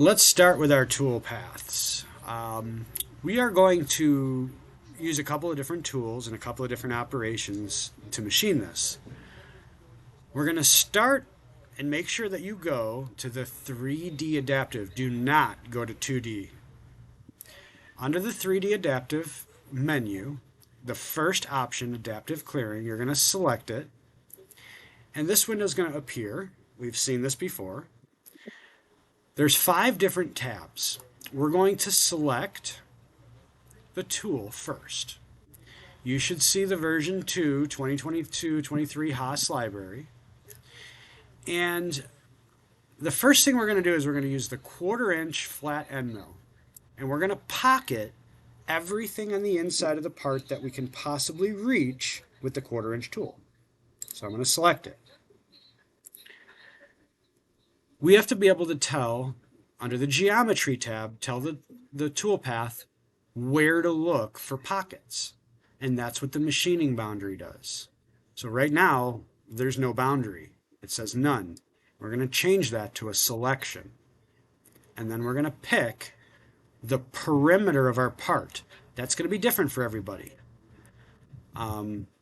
Let's start with our tool paths. We are going to use a couple of different tools and a couple of different operations to machine this. We're going to start and make sure that you go to the 3D adaptive. Do not go to 2D. Under the 3D adaptive menu, the first option, adaptive clearing, you're going to select it. And this window is going to appear. We've seen this before. There's 5 different tabs. We're going to select the tool first. You should see the version 2, 2022-23 Haas library. And the first thing we're going to do is we're going to use the 1/4" flat end mill. And we're going to pocket everything on the inside of the part that we can possibly reach with the 1/4" tool. So I'm going to select it. We have to be able to tell, under the Geometry tab, tell the toolpath where to look for pockets. And that's what the machining boundary does. So right now, there's no boundary. It says none. We're going to change that to a selection. And then we're going to pick the perimeter of our part. That's going to be different for everybody.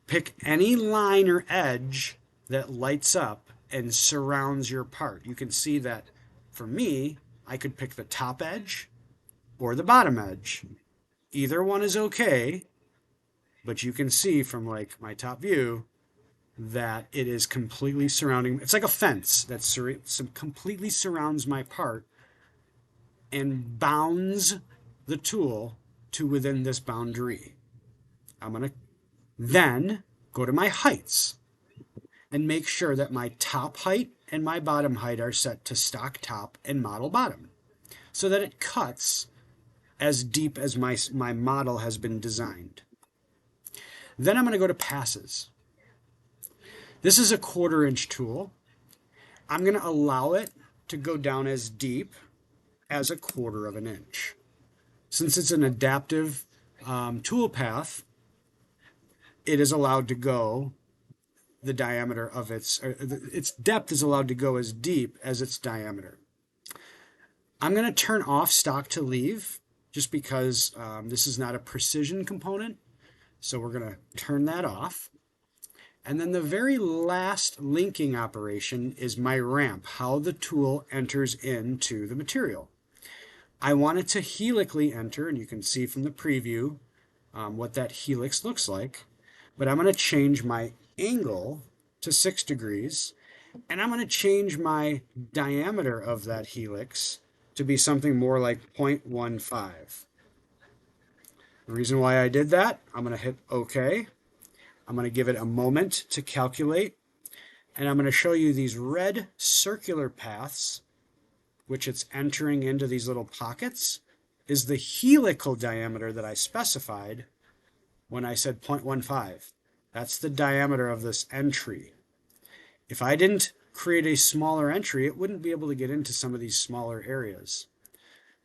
Pick any line or edge that lights up and surrounds your part. You can see that for me, I could pick the top edge or the bottom edge. Either one is okay, but you can see from like my top view that it is completely surrounding. It's like a fence that completely surrounds my part and bounds the tool to within this boundary. I'm going to then go to my heights and make sure that my top height and my bottom height are set to stock top and model bottom so that it cuts as deep as my model has been designed. Then I'm going to go to passes. This is a 1/4" tool. I'm going to allow it to go down as deep as 1/4 inch. Since it's an adaptive tool path, it is allowed to go the diameter of its depth is allowed to go as deep as its diameter. I'm going to turn off stock to leave just because this is not a precision component. So we're going to turn that off. And then the very last linking operation is my ramp, how the tool enters into the material. I want it to helically enter, and you can see from the preview what that helix looks like. But I'm going to change my angle to 6 degrees, and I'm going to change my diameter of that helix to be something more like 0.15. The reason why I did that, I'm going to hit OK. I'm going to give it a moment to calculate, and I'm going to show you these red circular paths, which it's entering into these little pockets, is the helical diameter that I specified when I said 0.15. That's the diameter of this entry. If I didn't create a smaller entry, it wouldn't be able to get into some of these smaller areas.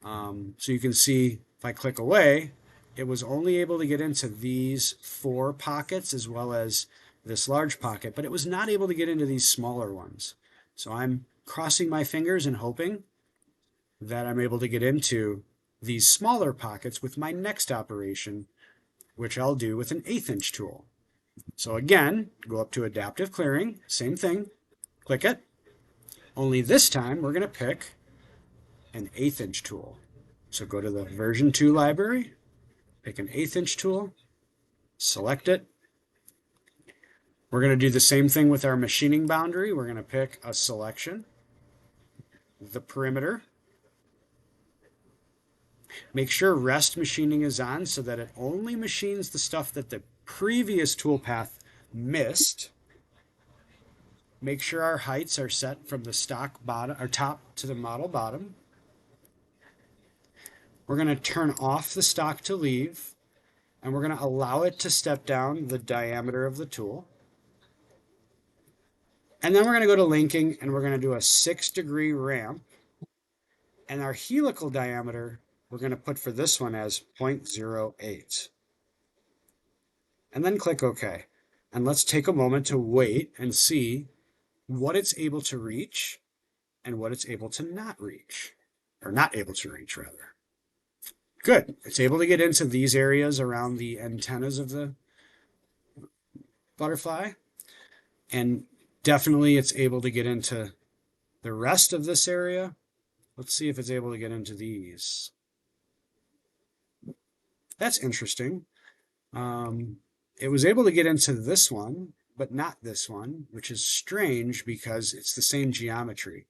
So you can see if I click away, it was only able to get into these 4 pockets as well as this large pocket, but it was not able to get into these smaller ones. So I'm crossing my fingers and hoping that I'm able to get into these smaller pockets with my next operation, which I'll do with an 1/8" tool. So again, go up to adaptive clearing, same thing, click it. Only this time we're going to pick an 1/8" tool. So go to the version 2 library, pick an 1/8" tool, select it. We're going to do the same thing with our machining boundary. We're going to pick a selection, the perimeter. Make sure rest machining is on so that it only machines the stuff that the previous toolpath missed. Make sure our heights are set from the stock bottom or top to the model bottom. We're going to turn off the stock to leave, and we're going to allow it to step down the diameter of the tool. And then we're going to go to linking, and we're going to do a 6-degree ramp. And our helical diameter, we're going to put for this one as 0.08. And then click OK. And let's take a moment to wait and see what it's able to reach and what it's able to not reach. or not able to reach rather. Good. It's able to get into these areas around the antennas of the butterfly, and definitely it's able to get into the rest of this area. Let's see if it's able to get into these. That's interesting. It was able to get into this one, but not this one, which is strange because it's the same geometry.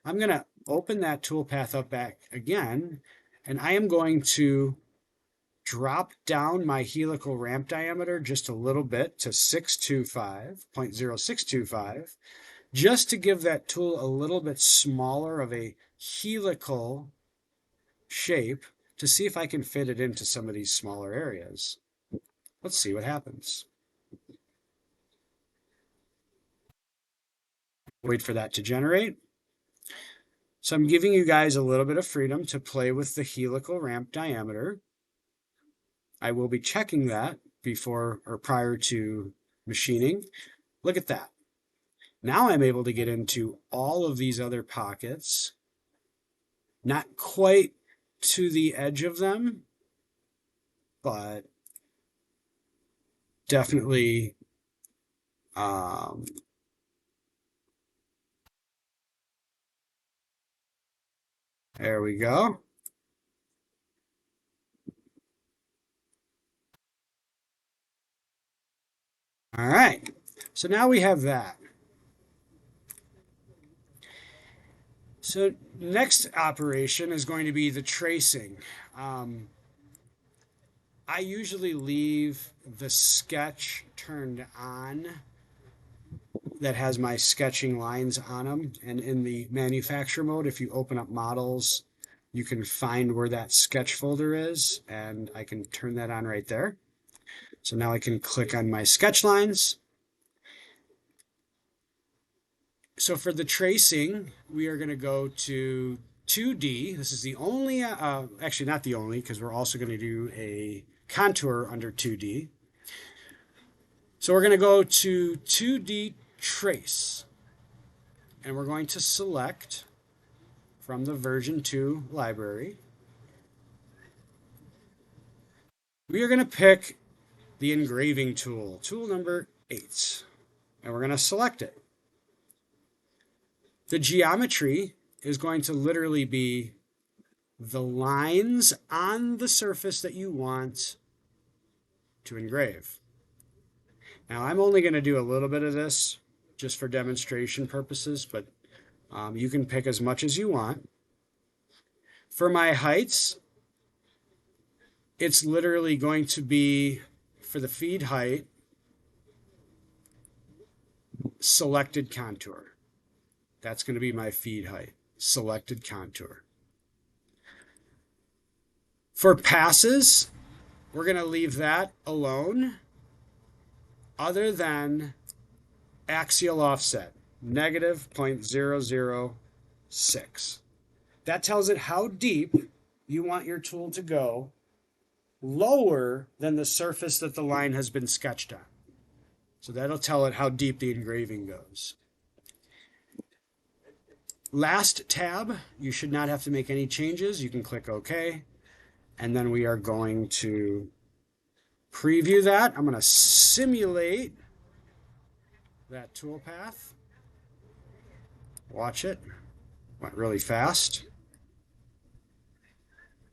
I'm going to open that toolpath up back again, and I am going to drop down my helical ramp diameter just a little bit to 0.0625, just to give that tool a little bit smaller of a helical shape to see if I can fit it into some of these smaller areas. Let's see what happens. Wait for that to generate. So I'm giving you guys a little bit of freedom to play with the helical ramp diameter. I will be checking that before or prior to machining. Look at that. Now I'm able to get into all of these other pockets, not quite to the edge of them, but definitely there we go. All right, so now we have that. So next operation is going to be the tracing. I usually leave the sketch turned on that has my sketching lines on them. And in the manufacturer mode, if you open up models, you can find where that sketch folder is, and I can turn that on right there. So now I can click on my sketch lines. So for the tracing, we are going to go to 2D. This is the only, actually not the only, because we're also going to do a contour under 2D. So we're going to go to 2D trace, and we're going to select from the version 2 library. We are going to pick the engraving tool, tool number 8, and we're going to select it. The geometry is going to literally be the lines on the surface that you want to engrave. Now I'm only going to do a little bit of this just for demonstration purposes, but you can pick as much as you want. For my heights, it's literally going to be, for the feed height, selected contour. That's going to be my feed height, selected contour. For passes, we're going to leave that alone, other than axial offset, negative 0.006. That tells it how deep you want your tool to go, lower than the surface that the line has been sketched on. So that'll tell it how deep the engraving goes. Last tab, you should not have to make any changes. You can click OK. And then we are going to preview that. I'm going to simulate that toolpath. Watch it. Went really fast.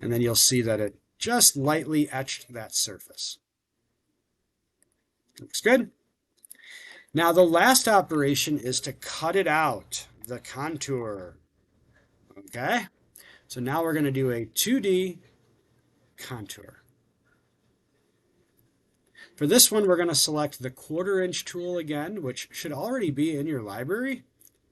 And then you'll see that it just lightly etched that surface. Looks good. Now the last operation is to cut it out, the contour. Okay? So now we're going to do a 2D contour. For this one, we're going to select the 1/4 inch tool again, which should already be in your library.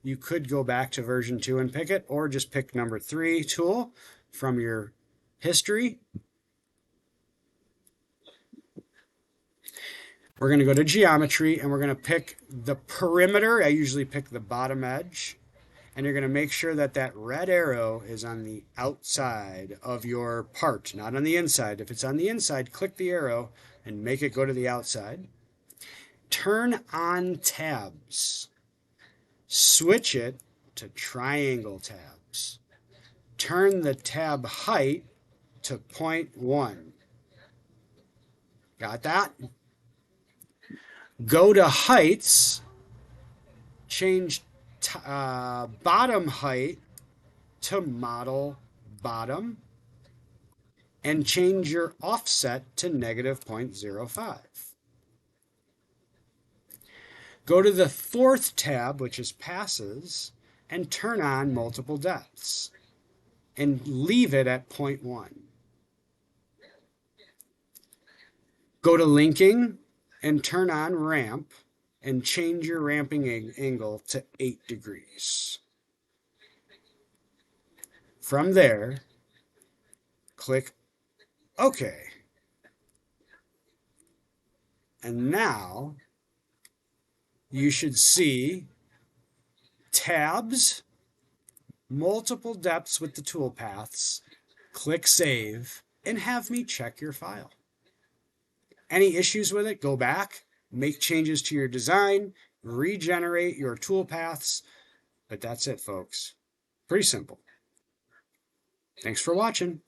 You could go back to version 2 and pick it, or just pick number 3 tool from your history. We're going to go to geometry, and we're going to pick the perimeter. I usually pick the bottom edge. And you're going to make sure that that red arrow is on the outside of your part, not on the inside. If it's on the inside, click the arrow and make it go to the outside. Turn on tabs. Switch it to triangle tabs. turn the tab height to 0.1. Got that? Go to heights, change bottom height to model bottom, and change your offset to -0.05. Go to the fourth tab, which is passes, and turn on multiple depths and leave it at 0.1. Go to linking and turn on ramp and change your ramping angle to 8 degrees. From there, click OK. And now you should see tabs, multiple depths with the toolpaths, click save, and have me check your file. Any issues with it, go back, make changes to your design, regenerate your toolpaths, but that's it, folks. Pretty simple. Thanks for watching.